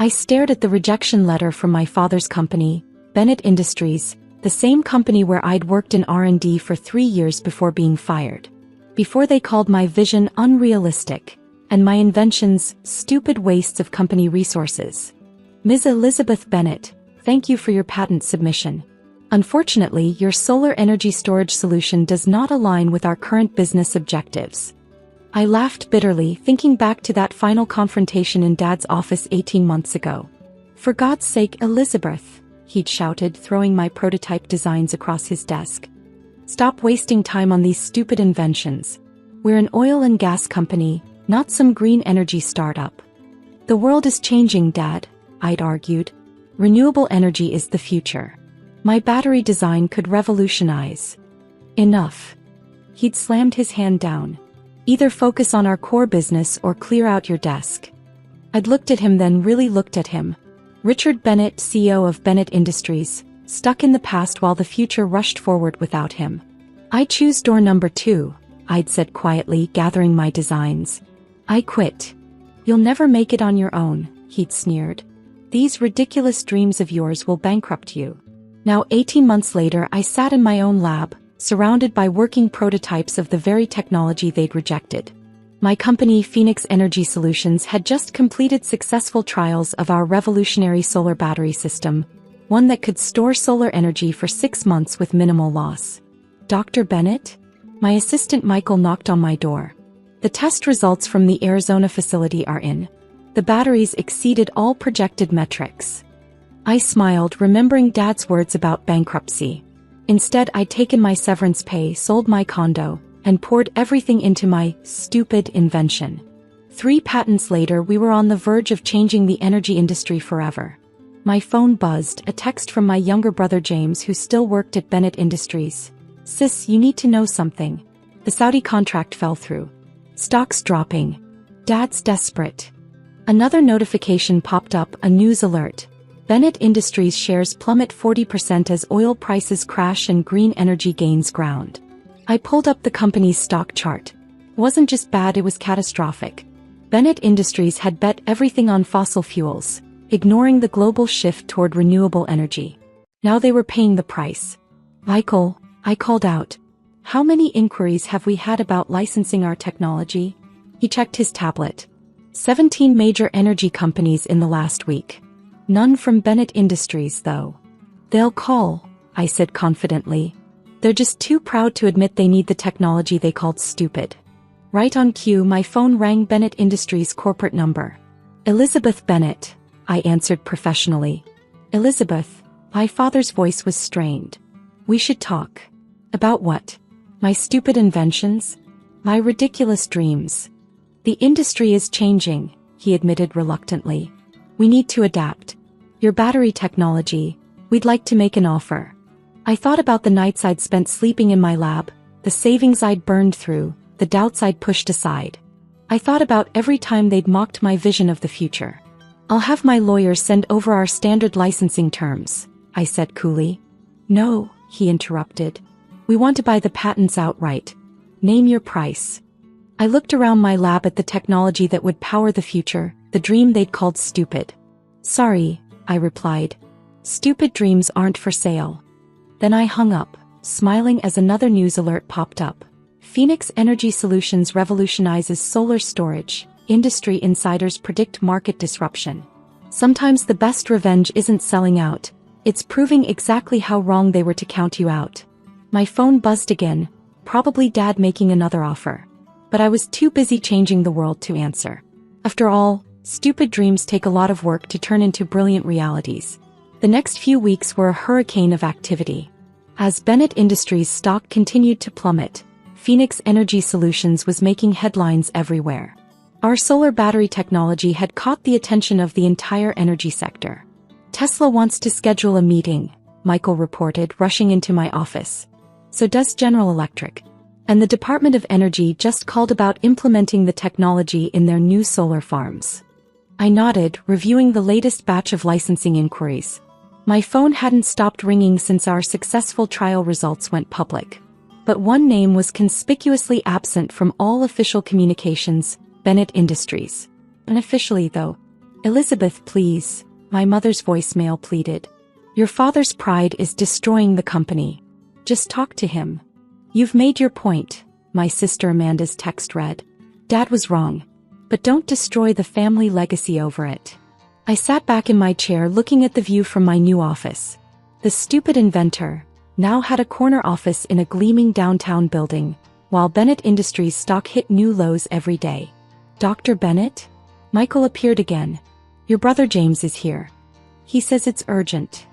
I stared at the rejection letter from my father's company, Bennett Industries, the same company where I'd worked in R&D for 3 years before being fired. Before they called my vision unrealistic, and my inventions stupid wastes of company resources. Ms. Elizabeth Bennett, thank you for your patent submission. Unfortunately, your solar energy storage solution does not align with our current business objectives. I laughed bitterly, thinking back to that final confrontation in Dad's office 18 months ago. For God's sake, Elizabeth, he'd shouted, throwing my prototype designs across his desk. Stop wasting time on these stupid inventions. We're an oil and gas company, not some green energy startup. The world is changing, Dad, I'd argued. Renewable energy is the future. My battery design could revolutionize. Enough. He'd slammed his hand down. Either focus on our core business or clear out your desk. I'd looked at him, then really looked at him. Richard Bennett, CEO of Bennett Industries, stuck in the past while the future rushed forward without him. I choose door number 2, I'd said quietly, gathering my designs. I quit. You'll never make it on your own, he'd sneered. These ridiculous dreams of yours will bankrupt you. Now 18 months later, I sat in my own lab, surrounded by working prototypes of the very technology they'd rejected. My company, Phoenix Energy Solutions, had just completed successful trials of our revolutionary solar battery system, one that could store solar energy for 6 months with minimal loss. Dr. Bennett? My assistant Michael knocked on my door. The test results from the Arizona facility are in. The batteries exceeded all projected metrics. I smiled, remembering Dad's words about bankruptcy. Instead, I'd taken my severance pay, sold my condo, and poured everything into my stupid invention. 3 patents later, we were on the verge of changing the energy industry forever. My phone buzzed, a text from my younger brother James, who still worked at Bennett Industries. Sis, you need to know something. The Saudi contract fell through. Stocks dropping. Dad's desperate. Another notification popped up, a news alert. Bennett Industries shares plummet 40% as oil prices crash and green energy gains ground. I pulled up the company's stock chart. It wasn't just bad, it was catastrophic. Bennett Industries had bet everything on fossil fuels, ignoring the global shift toward renewable energy. Now they were paying the price. Michael, I called out. How many inquiries have we had about licensing our technology? He checked his tablet. 17 major energy companies in the last week. None from Bennett Industries, though. They'll call, I said confidently. They're just too proud to admit they need the technology they called stupid. Right on cue, my phone rang. Bennett Industries' corporate number. Elizabeth Bennett, I answered professionally. Elizabeth, my father's voice was strained. We should talk. About what? My stupid inventions? My ridiculous dreams? The industry is changing, he admitted reluctantly. We need to adapt. Your battery technology, we'd like to make an offer. I thought about the nights I'd spent sleeping in my lab, the savings I'd burned through, the doubts I'd pushed aside. I thought about every time they'd mocked my vision of the future. I'll have my lawyers send over our standard licensing terms, I said coolly. No, he interrupted. We want to buy the patents outright. Name your price. I looked around my lab at the technology that would power the future, the dream they'd called stupid. Sorry, I replied. Stupid dreams aren't for sale. Then I hung up, smiling as another news alert popped up. Phoenix Energy Solutions revolutionizes solar storage. Industry insiders predict market disruption. Sometimes the best revenge isn't selling out. It's proving exactly how wrong they were to count you out. My phone buzzed again, probably Dad making another offer. But I was too busy changing the world to answer. After all, stupid dreams take a lot of work to turn into brilliant realities. The next few weeks were a hurricane of activity. As Bennett Industries' stock continued to plummet, Phoenix Energy Solutions was making headlines everywhere. Our solar battery technology had caught the attention of the entire energy sector. Tesla wants to schedule a meeting, Michael reported, rushing into my office. So does General Electric. And the Department of Energy just called about implementing the technology in their new solar farms. I nodded, reviewing the latest batch of licensing inquiries. My phone hadn't stopped ringing since our successful trial results went public. But one name was conspicuously absent from all official communications: Bennett Industries. Unofficially, though, Elizabeth, please, my mother's voicemail pleaded. Your father's pride is destroying the company. Just talk to him. You've made your point, my sister Amanda's text read. Dad was wrong. But don't destroy the family legacy over it. I sat back in my chair looking at the view from my new office. The stupid inventor now had a corner office in a gleaming downtown building, while Bennett Industries stock hit new lows every day. Dr. Bennett? Michael appeared again. Your brother James is here. He says it's urgent.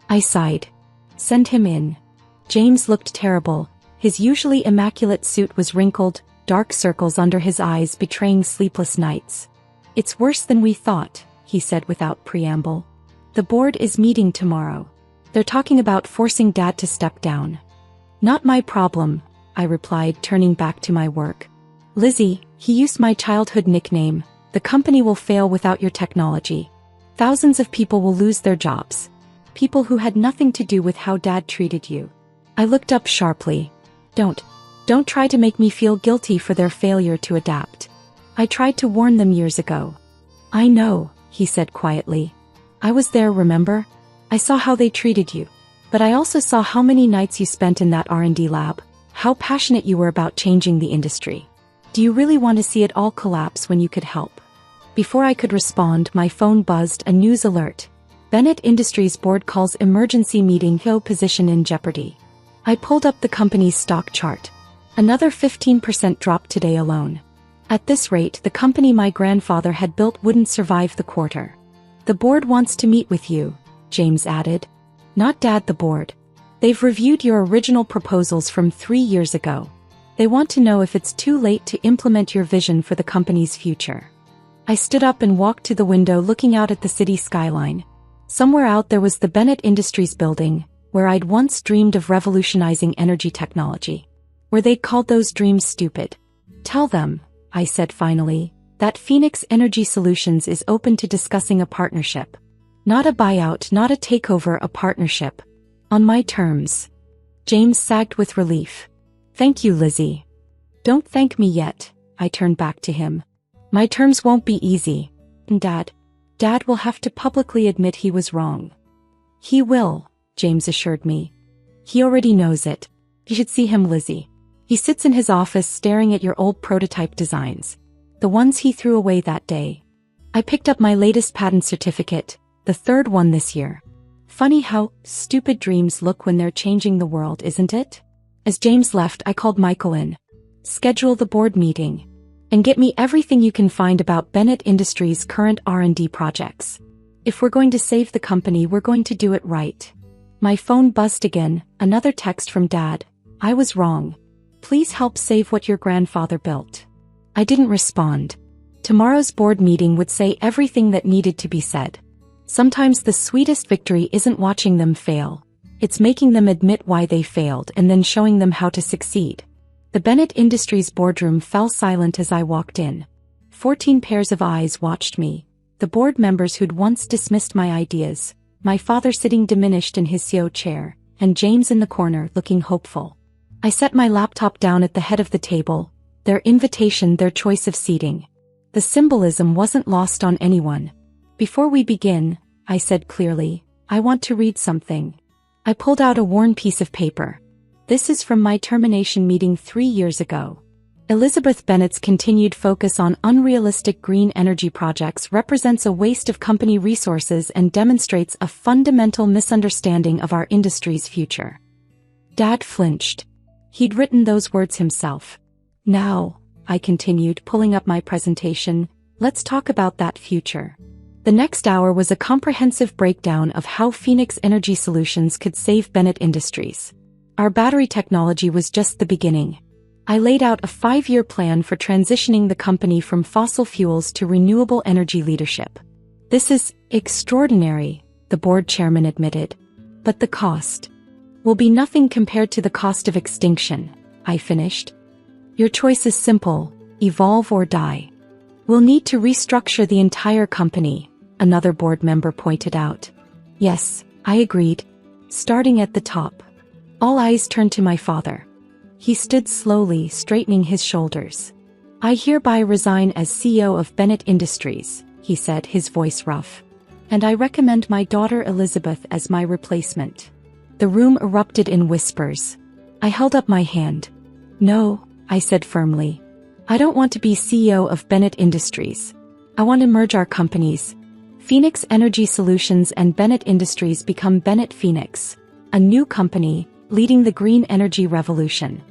I sighed. Send him in. James looked terrible. His usually immaculate suit was wrinkled, dark circles under his eyes betraying sleepless nights. It's worse than we thought, he said without preamble. The board is meeting tomorrow. They're talking about forcing Dad to step down. Not my problem, I replied, turning back to my work. Lizzie, he used my childhood nickname. The company will fail without your technology. Thousands of people will lose their jobs. People who had nothing to do with how Dad treated you. I looked up sharply. Don't try to make me feel guilty for their failure to adapt. I tried to warn them years ago. I know, he said quietly. I was there, remember? I saw how they treated you. But I also saw how many nights you spent in that R&D lab, how passionate you were about changing the industry. Do you really want to see it all collapse when you could help? Before I could respond, my phone buzzed a news alert. Bennett Industries board calls emergency meeting, position in jeopardy. I pulled up the company's stock chart. Another 15% drop today alone. At this rate, the company my grandfather had built wouldn't survive the quarter. The board wants to meet with you, James added. Not Dad, the board. They've reviewed your original proposals from 3 years ago. They want to know if it's too late to implement your vision for the company's future. I stood up and walked to the window looking out at the city skyline. Somewhere out there was the Bennett Industries building, where I'd once dreamed of revolutionizing energy technology. Where they'd called those dreams stupid. Tell them, I said finally, that Phoenix Energy Solutions is open to discussing a partnership. Not a buyout, not a takeover, a partnership. On my terms. James sagged with relief. Thank you, Lizzie. Don't thank me yet, I turned back to him. My terms won't be easy. And Dad will have to publicly admit he was wrong. He will, James assured me. He already knows it. You should see him, Lizzie. He sits in his office staring at your old prototype designs. The ones he threw away that day. I picked up my latest patent certificate, the third one this year. Funny how stupid dreams look when they're changing the world, isn't it? As James left, I called Michael in. Schedule the board meeting. And get me everything you can find about Bennett Industries' current R&D projects. If we're going to save the company, we're going to do it right. My phone buzzed again, another text from Dad. I was wrong. Please help save what your grandfather built. I didn't respond. Tomorrow's board meeting would say everything that needed to be said. Sometimes the sweetest victory isn't watching them fail. It's making them admit why they failed and then showing them how to succeed. The Bennett Industries boardroom fell silent as I walked in. 14 pairs of eyes watched me. The board members who'd once dismissed my ideas, my father sitting diminished in his CEO chair, and James in the corner looking hopeful. I set my laptop down at the head of the table, their invitation, their choice of seating. The symbolism wasn't lost on anyone. Before we begin, I said clearly, I want to read something. I pulled out a worn piece of paper. This is from my termination meeting 3 years ago. Elizabeth Bennett's continued focus on unrealistic green energy projects represents a waste of company resources and demonstrates a fundamental misunderstanding of our industry's future. Dad flinched. He'd written those words himself. Now, I continued, pulling up my presentation, let's talk about that future. The next hour was a comprehensive breakdown of how Phoenix Energy Solutions could save Bennett Industries. Our battery technology was just the beginning. I laid out a 5-year plan for transitioning the company from fossil fuels to renewable energy leadership. This is extraordinary, the board chairman admitted. But the cost will be nothing compared to the cost of extinction, I finished. Your choice is simple, evolve or die. We'll need to restructure the entire company, another board member pointed out. Yes, I agreed. Starting at the top. All eyes turned to my father. He stood slowly, straightening his shoulders. I hereby resign as CEO of Bennett Industries, he said, his voice rough. And I recommend my daughter Elizabeth as my replacement. The room erupted in whispers. I held up my hand. No, I said firmly. I don't want to be CEO of Bennett Industries. I want to merge our companies. Phoenix Energy Solutions and Bennett Industries become Bennett Phoenix, a new company, leading the green energy revolution.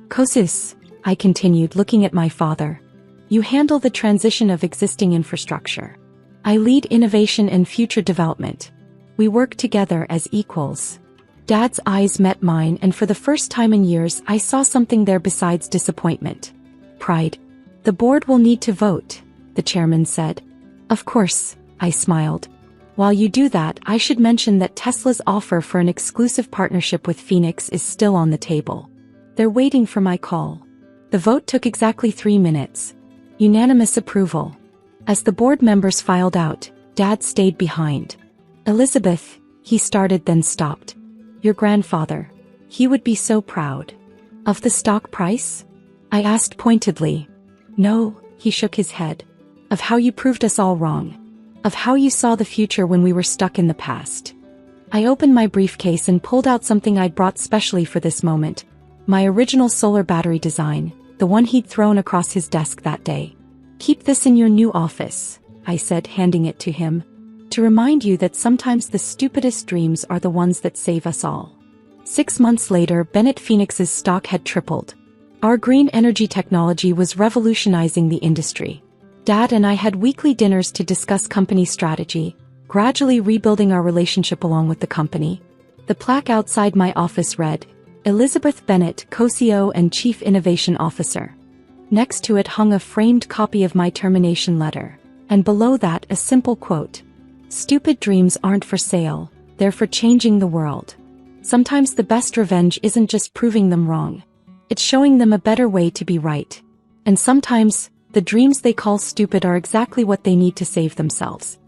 Kosis, I continued, looking at my father. You handle the transition of existing infrastructure. I lead innovation and future development. We work together as equals. Dad's eyes met mine, and for the first time in years I saw something there besides disappointment. Pride. The board will need to vote, the chairman said. Of course, I smiled. While you do that, I should mention that Tesla's offer for an exclusive partnership with Phoenix is still on the table. They're waiting for my call. The vote took exactly 3 minutes. Unanimous approval. As the board members filed out, Dad stayed behind. Elizabeth, he started, then stopped. Your grandfather. He would be so proud. Of the stock price? I asked pointedly. No, he shook his head. Of how you proved us all wrong. Of how you saw the future when we were stuck in the past. I opened my briefcase and pulled out something I'd brought specially for this moment. My original solar battery design, the one he'd thrown across his desk that day. Keep this in your new office, I said, handing it to him. To remind you that sometimes the stupidest dreams are the ones that save us all. 6 months later, Bennett Phoenix's stock had tripled. Our green energy technology was revolutionizing the industry. Dad and I had weekly dinners to discuss company strategy, gradually rebuilding our relationship along with the company. The plaque outside my office read, Elizabeth Bennett, co-CEO and Chief Innovation Officer. Next to it hung a framed copy of my termination letter, and below that a simple quote. Stupid dreams aren't for sale, they're for changing the world. Sometimes the best revenge isn't just proving them wrong. It's showing them a better way to be right. And sometimes, the dreams they call stupid are exactly what they need to save themselves.